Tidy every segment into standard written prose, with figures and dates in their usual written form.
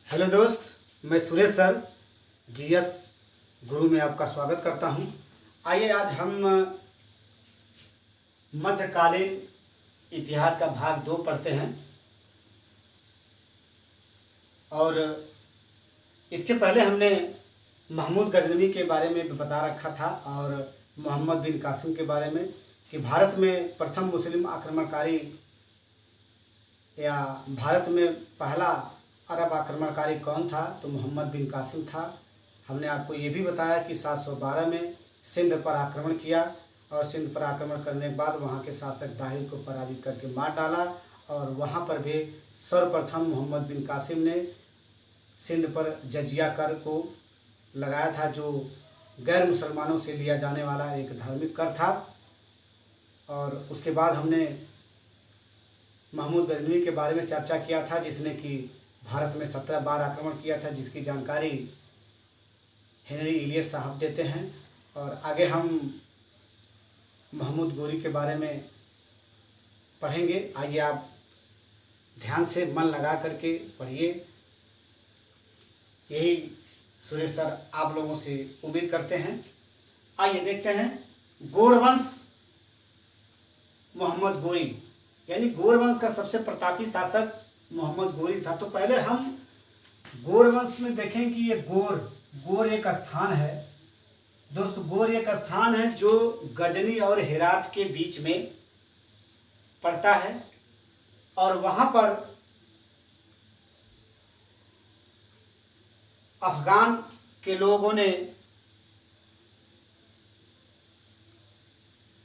Hello दोस्त, मैं Suresh sir GS गुरु में आपका स्वागत करता हूं। आइए आज हम मध्यकालीन इतिहास का भाग 2 पढ़ते हैं। और इसके पहले हमने महमूद गजनवी के बारे में बता रखा था और मोहम्मद बिन कासिम के बारे में कि भारत में प्रथम मुस्लिम आक्रमणकारी या भारत में पहला अरब आक्रमणकारी कौन था, तो मोहम्मद बिन कासिम था। हमने आपको ये भी बताया कि 712 में सिंध पर आक्रमण किया और सिंध पर आक्रमण करने के बाद वहाँ के शासक दाहिर को पराजित करके मार डाला और वहाँ पर भी सर्वप्रथम मोहम्मद बिन कासिम ने सिंध पर जजिया कर को लगाया था, जो गैर मुसलमानों से लिया जाने वाला एक धार्मिक कर था। और उसके बाद हमने महमूद गजनवी के बारे में चर्चा किया था, जिसने कि भारत में 17 बार आक्रमण किया था, जिसकी जानकारी हेनरी इलियट साहब देते हैं। और आगे हम महमूद गोरी के बारे में पढ़ेंगे। आइए आप ध्यान से मन लगा करके पढ़िए, यही सुरेश सर आप लोगों से उम्मीद करते हैं। आइए देखते हैं गोरवंश मोहम्मद गोरी, यानी गोरवंश का सबसे प्रतापी शासक मोहम्मद गोरी था। तो पहले हम गोरवंश में देखें कि ये गोर एक स्थान है दोस्त। गोर एक स्थान है जो गजनी और हेरात के बीच में पड़ता है और वहाँ पर अफगान के लोगों ने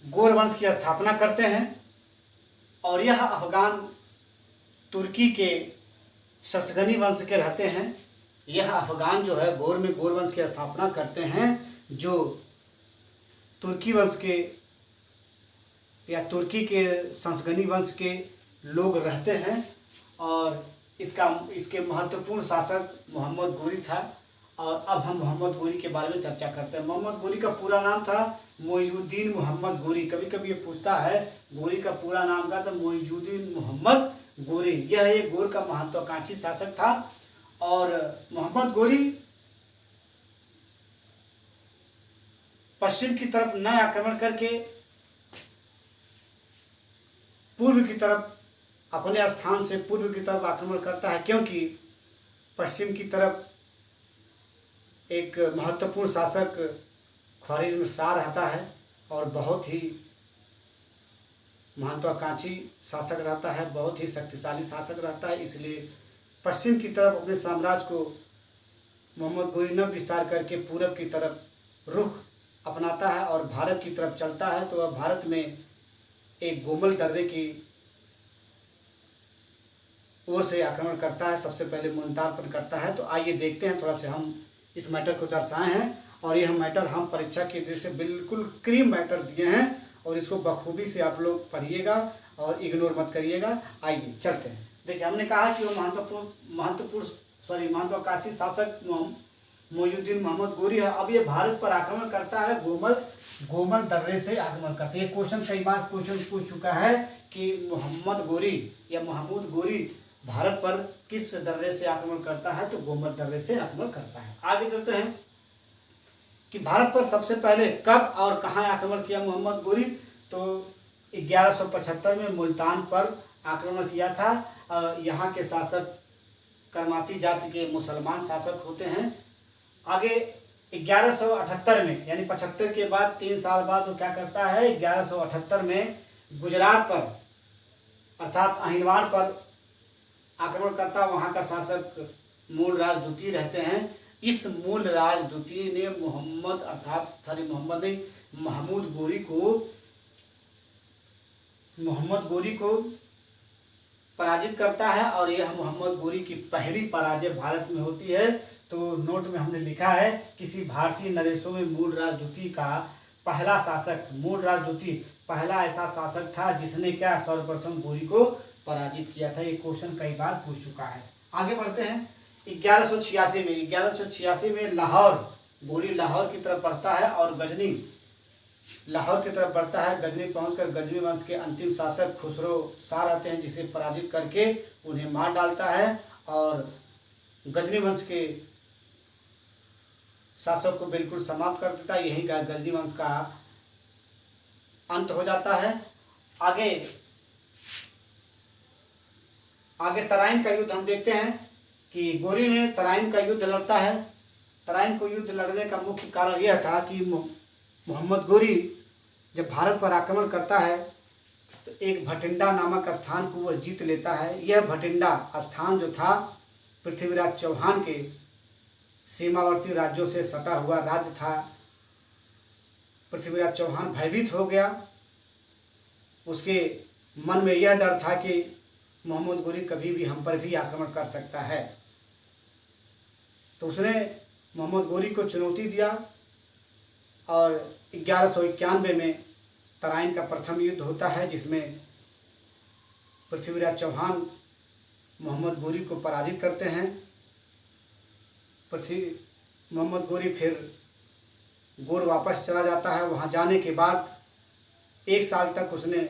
गोरवंश की स्थापना करते हैं और यह अफगान तुर्की के ससगनी वंश के रहते हैं। यह अफगान जो है गोर में गोरवंश की स्थापना करते हैं, जो तुर्की वंश के या तुर्की के ससगनी वंश के लोग रहते हैं। और इसके महत्वपूर्ण शासक मोहम्मद गोरी था। और अब हम मोहम्मद गोरी के बारे में चर्चा करते हैं। मोहम्मद गोरी का पूरा नाम था मोइजुद्दीन मोहम्मद गोरी। कभी कभी ये पूछता है गोरी का पूरा नाम क्या था, मोइजुद्दीन मोहम्मद गोरी। यह एक गोर का महत्वाकांक्षी शासक था। और मोहम्मद गोरी पश्चिम की तरफ न आक्रमण करके पूर्व की तरफ, अपने स्थान से पूर्व की तरफ आक्रमण करता है, क्योंकि पश्चिम की तरफ एक महत्वपूर्ण शासक ख्वारिज़्म शाह रहता है और बहुत ही महत्वाकांक्षी शासक रहता है, बहुत ही शक्तिशाली शासक रहता है। इसलिए पश्चिम की तरफ अपने साम्राज्य को मोहम्मद गोरी न विस्तार करके पूरब की तरफ रुख अपनाता है और भारत की तरफ चलता है। तो वह भारत में एक गोमल दर्रे की ओर से आक्रमण करता है, सबसे पहले मुल्तान पर करता है। तो आइए देखते हैं, थोड़ा सा हम इस मैटर को दर्शाए हैं और यह मैटर हम परीक्षा की दृष्टि से बिल्कुल क्रीम मैटर दिए हैं और इसको बखूबी से आप लोग पढ़िएगा और इग्नोर मत करिएगा। आइए चलते हैं। देखिए, हमने कहा कि वो महत्वाकांक्षी शासक मोइजुद्दीन मोहम्मद गोरी है। अब ये भारत पर आक्रमण करता है, गोमल दर्रे से आक्रमण करता है। ये क्वेश्चन कई बार पूछ चुका है कि मोहम्मद गोरी या महमूद गोरी भारत पर किस दर्रे से आक्रमण करता है, तो गोमल दर्रे से आक्रमण करता है। आगे चलते हैं कि भारत पर सबसे पहले कब और कहाँ आक्रमण किया मोहम्मद गोरी, तो 1175 में मुल्तान पर आक्रमण किया था। यहाँ के शासक करमाती जाति के मुसलमान शासक होते हैं। आगे 1178 में, यानी 75 के बाद 3 साल बाद वो क्या करता है, 1178 में गुजरात पर अर्थात अहिरवाड़ पर आक्रमण करता। वहाँ का शासक मूल राजदूती रहते हैं। इस मूल राजदूती ने मोहम्मद गोरी को पराजित करता है और यह मोहम्मद गोरी की पहली पराजय भारत में होती है। तो नोट में हमने लिखा है, किसी भारतीय नरेशों में मूल राजदूती का पहला शासक, मूल राजदूती पहला ऐसा शासक था जिसने क्या सर्वप्रथम गोरी को पराजित किया था। ये क्वेश्चन कई बार पूछ चुका है। आगे बढ़ते हैं 1186 में गोरी लाहौर की तरफ बढ़ता है और गजनी लाहौर की तरफ बढ़ता है। गजनी पहुंचकर गजनी वंश के अंतिम शासक खुसरो शाह रहते हैं, जिसे पराजित करके उन्हें मार डालता है और गजनी वंश के शासक को बिल्कुल समाप्त कर देता है। यही गजनी वंश का अंत हो जाता है। आगे आगे तराइन का युद्ध हम देखते हैं कि गोरी ने तराइन का युद्ध लड़ता है। तराइन को युद्ध लड़ने का मुख्य कारण यह था कि मोहम्मद गोरी जब भारत पर आक्रमण करता है तो एक भटिंडा नामक स्थान को वह जीत लेता है। यह भटिंडा स्थान जो था पृथ्वीराज चौहान के सीमावर्ती राज्यों से सटा हुआ राज्य था। पृथ्वीराज चौहान भयभीत हो गया। उसके मन में यह डर था कि मोहम्मद गोरी कभी भी हम पर भी आक्रमण कर सकता है। तो उसने मोहम्मद गोरी को चुनौती दिया और 1191 में तराइन का प्रथम युद्ध होता है, जिसमें पृथ्वीराज चौहान मोहम्मद गोरी को पराजित करते हैं। मोहम्मद गोरी फिर गोर वापस चला जाता है। वहाँ जाने के बाद 1 साल तक उसने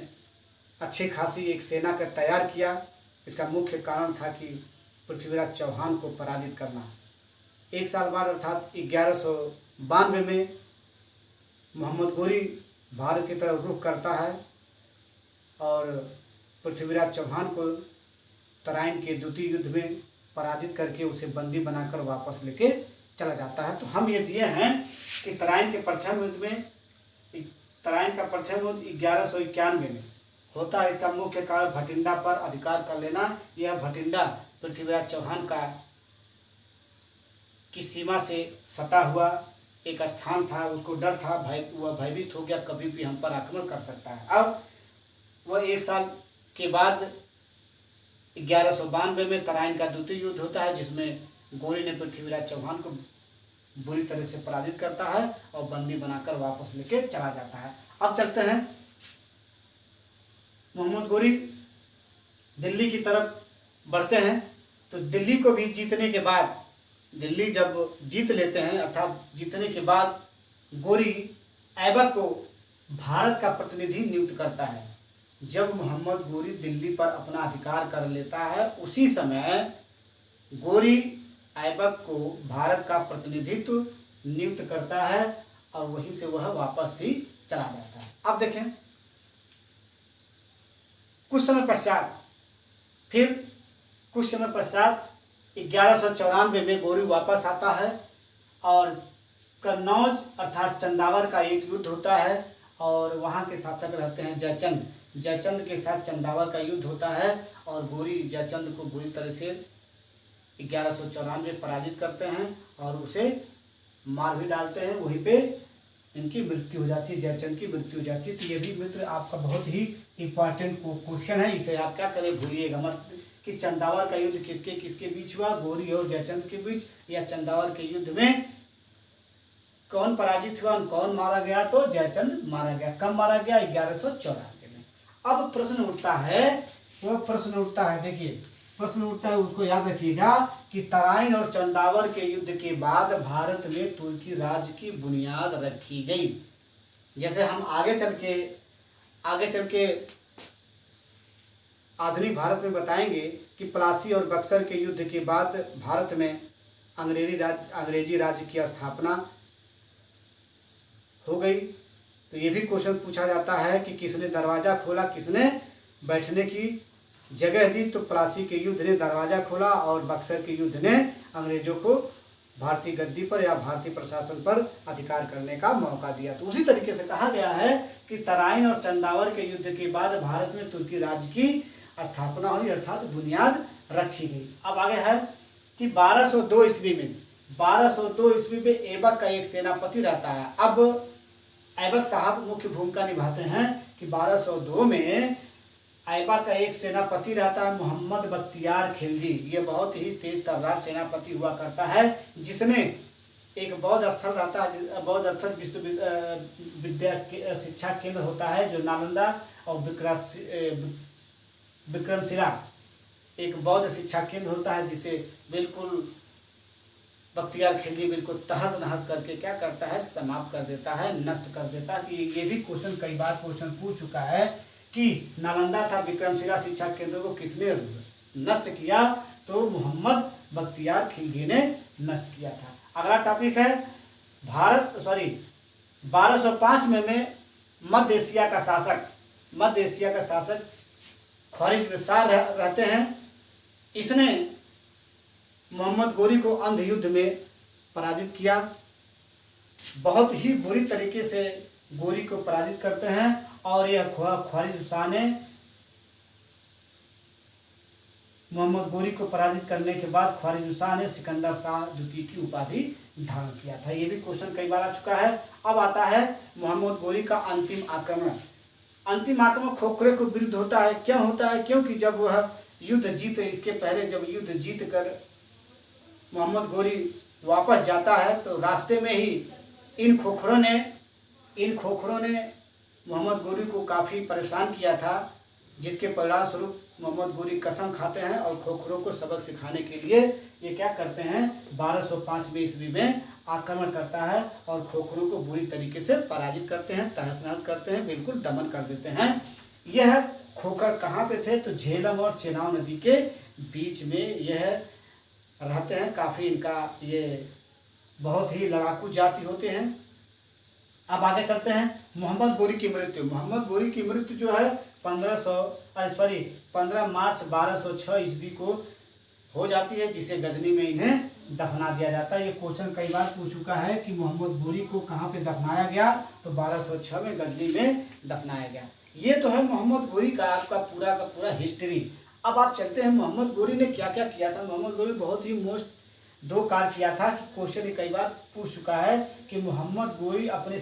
अच्छी खासी एक सेना का तैयार किया। इसका मुख्य कारण था कि पृथ्वीराज चौहान को पराजित करना। 1 साल बाद अर्थात 1192 में मोहम्मद गोरी भारत की तरफ रुख करता है और पृथ्वीराज चौहान को तराइन के द्वितीय युद्ध में पराजित करके उसे बंदी बनाकर वापस लेके चला जाता है। तो हम ये दिए हैं कि तराइन का प्रथम युद्ध 1191 में होता है। इसका मुख्य कारण भटिंडा पर अधिकार कर लेना। यह भटिंडा पृथ्वीराज चौहान की सीमा से सटा हुआ एक स्थान था। उसको डर था, वह भयभीत हो गया, कभी भी हम पर आक्रमण कर सकता है। अब वह 1 साल के बाद 1192 में तराइन का द्वितीय युद्ध होता है, जिसमें गोरी ने पृथ्वीराज चौहान को बुरी तरह से पराजित करता है और बंदी बनाकर वापस लेके चला जाता है। अब चलते हैं, मोहम्मद गोरी दिल्ली की तरफ बढ़ते हैं। तो दिल्ली को भी जीतने के बाद, दिल्ली जब जीत लेते हैं अर्थात जीतने के बाद, गोरी ऐबक को भारत का प्रतिनिधि नियुक्त करता है। जब मोहम्मद गोरी दिल्ली पर अपना अधिकार कर लेता है, उसी समय गोरी ऐबक को भारत का प्रतिनिधित्व नियुक्त करता है और वहीं से वह वापस भी चला जाता है। अब देखें, कुछ समय पश्चात 1194 में गोरी वापस आता है और कन्नौज अर्थात चंदावर का एक युद्ध होता है और वहाँ के शासक रहते हैं जयचंद। जयचंद के साथ चंदावर का युद्ध होता है और गोरी जयचंद को बुरी तरह से 1194 में पराजित करते हैं और उसे मार भी डालते हैं। वहीं पे इनकी मृत्यु हो जाती है, जयचंद की मृत्यु हो जाती है। तो ये भी मित्र आपका बहुत ही इम्पॉर्टेंट क्वेश्चन है, इसे आप क्या करें, भूलिएगा मत कि चंदावर का युद्ध किसके किसके बीच हुआ, गोरी और जयचंद के बीच, या चंदावर के युद्ध में कौन पराजित हुआ, कौन मारा गया। तो जयचंद मारा गया। कब मारा गया? 1194 में। अब प्रश्न उठता है, देखिए प्रश्न उठता है, उसको याद रखिएगा कि तराइन और चंदावर के युद्ध के बाद भारत में तुर्की राज की बुनियाद रखी गई। जैसे हम आगे चल के आधुनिक भारत में बताएंगे कि प्लासी और बक्सर के युद्ध के बाद भारत में अंग्रेजी राज्य की स्थापना हो गई। तो ये भी क्वेश्चन पूछा जाता है कि किसने दरवाज़ा खोला, किसने बैठने की जगह दी। तो प्लासी के युद्ध ने दरवाज़ा खोला और बक्सर के युद्ध ने अंग्रेजों को भारतीय गद्दी पर या भारतीय प्रशासन पर अधिकार करने का मौका दिया। तो उसी तरीके से कहा गया है कि तराइन और चंदावर के युद्ध के बाद भारत में तुर्की राज्य की स्थापना हुई अर्थात बुनियाद रखी गई। अब आगे है कि 1202 ईस्वी में ऐबक का एक सेनापति रहता है। अब ऐबक साहब मुख्य भूमिका निभाते हैं कि 1202 में ऐबक का एक सेनापति रहता है मोहम्मद बख्तियार खिलजी। ये बहुत ही तेज तर्रार सेनापति हुआ करता है, जिसने एक बौद्ध स्थल रहता है, बौद्ध अर्थात विद्या शिक्षा केंद्र होता है जो नालंदा और विक्रमशिला एक बौद्ध शिक्षा केंद्र होता है, जिसे बिल्कुल बख्तियार खिलजी बिल्कुल तहस नहस करके क्या करता है, समाप्त कर देता है, नष्ट कर देता है। तो ये भी क्वेश्चन कई बार पूछ चुका है कि नालंदा था विक्रमशिला शिक्षा केंद्र को किसने नष्ट किया। तो मोहम्मद बख्तियार खिलजी ने नष्ट किया था। अगला टॉपिक है 1205 में मध्य एशिया का शासक ख्वारिज़्म-शाह रहते हैं। इसने मोहम्मद गोरी को अंध युद्ध में पराजित किया। बहुत ही बुरी तरीके से गोरी को पराजित करते हैं और यह ख्वारिज़्म-शाह ने मोहम्मद गोरी को पराजित करने के बाद ख्वारिज़्म-शाह ने सिकंदर शाह द्वितीय की उपाधि धारण किया था। ये भी क्वेश्चन कई बार आ चुका है। अब आता है मोहम्मद गोरी का अंतिम आक्रमण। अंतिम आक्रमण खोखरे को विरुद्ध होता है। क्यों होता है? क्योंकि जब वह युद्ध जीते, इसके पहले जब युद्ध जीत कर मोहम्मद गोरी वापस जाता है तो रास्ते में ही इन खोखरों ने मोहम्मद गोरी को काफ़ी परेशान किया था, जिसके परिणाम स्वरूप मोहम्मद गोरी कसम खाते हैं और खोखरों को सबक सिखाने के लिए ये क्या करते हैं, 1205 ईस्वी में आक्रमण करता है और खोखरों को बुरी तरीके से पराजित करते हैं, तहस नहस करते हैं, बिल्कुल दमन कर देते हैं। यह खोखर कहाँ पे थे? तो झेलम और चेनाब नदी के बीच में यह रहते हैं। काफ़ी इनका ये बहुत ही लड़ाकू जाति होते हैं। अब आगे चलते हैं। मोहम्मद गोरी की मृत्यु। मोहम्मद गोरी की मृत्यु जो है 15 मार्च 1206 ईस्वी को हो जाती है, जिसे गजनी में इन्हें दफना दिया जाता है। ये क्वेश्चन कई बार पूछ चुका है कि मोहम्मद गोरी को कहाँ पे दफनाया गया, तो 1206 में गजनी में दफनाया गया। ये तो है मोहम्मद गोरी का आपका पूरा का पूरा हिस्ट्री। अब आप चलते हैं मोहम्मद गोरी ने क्या क्या किया था। मोहम्मद गोरी बहुत ही दो कार्य किया था कि क्वेश्चन कई बार पूछ चुका है कि मोहम्मद गोरी अपने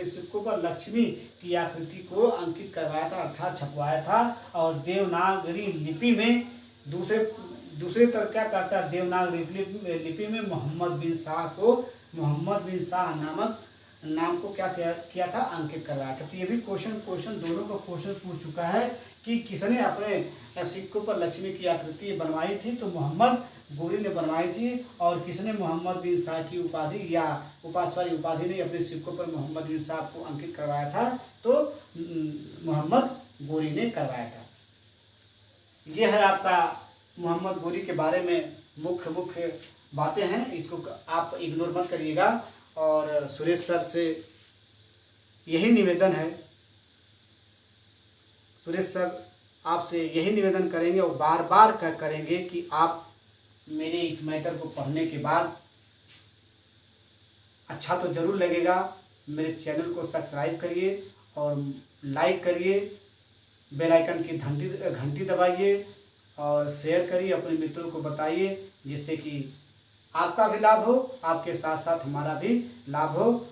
सिक्कों पर लक्ष्मी की आकृति को अंकित करवाया था, अर्थात छपवाया था। और देवनागरी लिपि में दूसरे तरफ क्या करता है, देवनागरी लिपि में मोहम्मद बिन शाह नाम को क्या किया था, अंकित करवाया था। तो ये भी क्वेश्चन दोनों का क्वेश्चन पूछ चुका है कि किसने अपने सिक्कों पर लक्ष्मी की आकृति बनवाई थी, तो मोहम्मद गोरी ने बनवाई थी। और किसने मोहम्मद बिन शाह की उपाधि नहीं, अपने सिक्कों पर मोहम्मद बिन शाह को अंकित करवाया था, तो मोहम्मद गोरी ने करवाया था। यह है आपका मोहम्मद गोरी के बारे में मुख्य बातें हैं, इसको आप इग्नोर मत करिएगा। और सुरेश सर से यही निवेदन है, सुरेश सर आपसे यही निवेदन करेंगे और बार बार करेंगे कि आप मेरे इस मैटर को पढ़ने के बाद अच्छा तो ज़रूर लगेगा, मेरे चैनल को सब्सक्राइब करिए और लाइक करिए, बेल आइकन की घंटी दबाइए और शेयर करिए, अपने मित्रों को बताइए, जिससे कि आपका भी लाभ हो, आपके साथ साथ हमारा भी लाभ हो।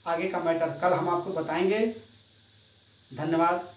आगे का मैटर कल हम आपको बताएंगे। धन्यवाद।